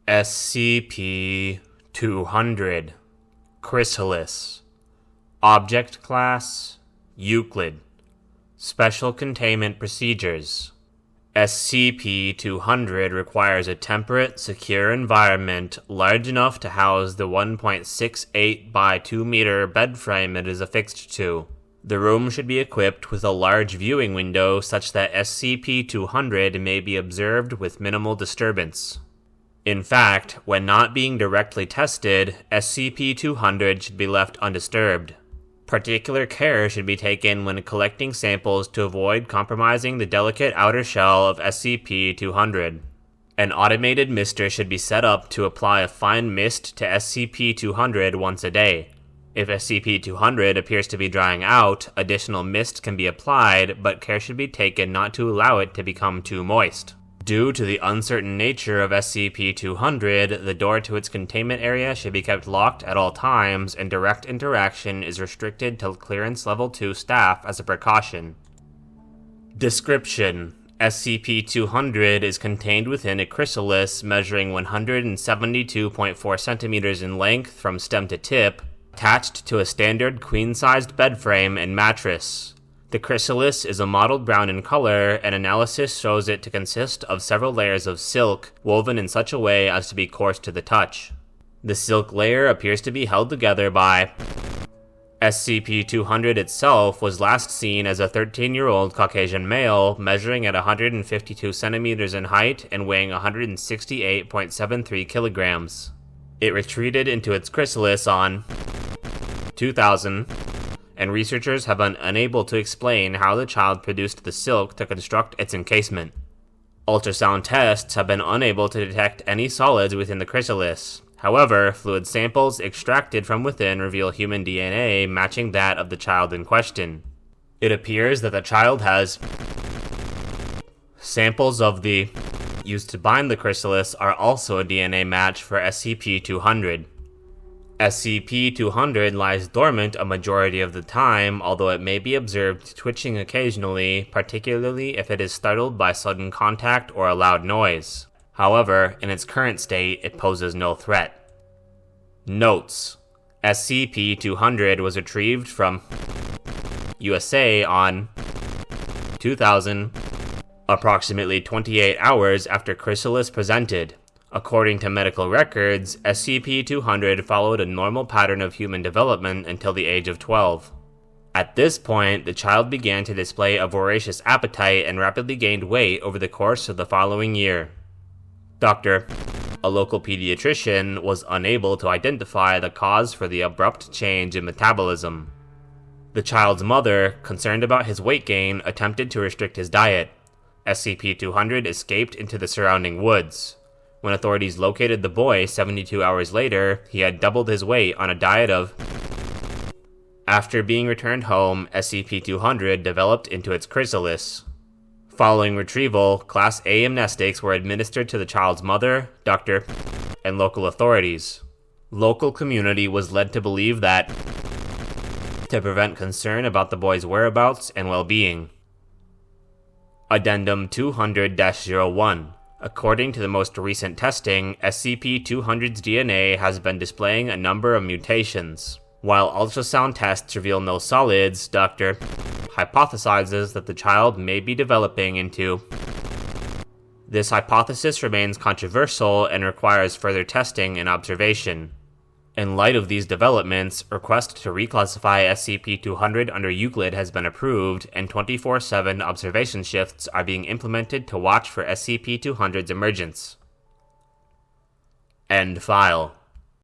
SCP-200 Chrysalis. Object Class Euclid. Special Containment Procedures. SCP-200 requires a temperate, secure environment large enough to house the 1.68 by 2 meter bed frame it is affixed to. The room should be equipped with a large viewing window such that SCP-200 may be observed with minimal disturbance. In fact, when not being directly tested, SCP-200 should be left undisturbed. Particular care should be taken when collecting samples to avoid compromising the delicate outer shell of SCP-200. An automated mister should be set up to apply a fine mist to SCP-200 once a day. If SCP-200 appears to be drying out, additional mist can be applied, but care should be taken not to allow it to become too moist. Due to the uncertain nature of SCP-200, the door to its containment area should be kept locked at all times, and direct interaction is restricted to Clearance Level 2 staff as a precaution. Description: SCP-200 is contained within a chrysalis measuring 172.4 centimeters in length from stem to tip, attached to a standard queen-sized bed frame and mattress. The chrysalis is a mottled brown in color, and analysis shows it to consist of several layers of silk, woven in such a way as to be coarse to the touch. The silk layer appears to be held together by... SCP-200 itself was last seen as a 13-year-old Caucasian male, measuring at 152 centimeters in height and weighing 168.73 kilograms. It retreated into its chrysalis on 2000, and researchers have been unable to explain how the child produced the silk to construct its encasement. Ultrasound tests have been unable to detect any solids within the chrysalis. However, fluid samples extracted from within reveal human DNA matching that of the child in question. It appears that the child has... Samples of the... used to bind the chrysalis are also a DNA match for SCP-200. SCP-200 lies dormant a majority of the time, although it may be observed twitching occasionally, particularly if it is startled by sudden contact or a loud noise. However, in its current state, it poses no threat. Notes: SCP-200 was retrieved from USA on 2000, approximately 28 hours after Chrysalis presented. According to medical records, SCP-200 followed a normal pattern of human development until the age of 12. At this point, the child began to display a voracious appetite and rapidly gained weight over the course of the following year. Dr. a local pediatrician, was unable to identify the cause for the abrupt change in metabolism. The child's mother, concerned about his weight gain, attempted to restrict his diet. SCP-200 escaped into the surrounding woods. When authorities located the boy 72 hours later, he had doubled his weight on a diet of... After being returned home, SCP-200 developed into its chrysalis. Following retrieval, Class A amnestics were administered to the child's mother, doctor, and local authorities. Local community was led to believe that... to prevent concern about the boy's whereabouts and well-being. Addendum 200-01. According to the most recent testing, SCP-200's DNA has been displaying a number of mutations. While ultrasound tests reveal no solids, Dr. hypothesizes that the child may be developing into... This hypothesis remains controversial and requires further testing and observation. In light of these developments, request to reclassify SCP-200 under Euclid has been approved, and 24/7 observation shifts are being implemented to watch for SCP-200's emergence. End file.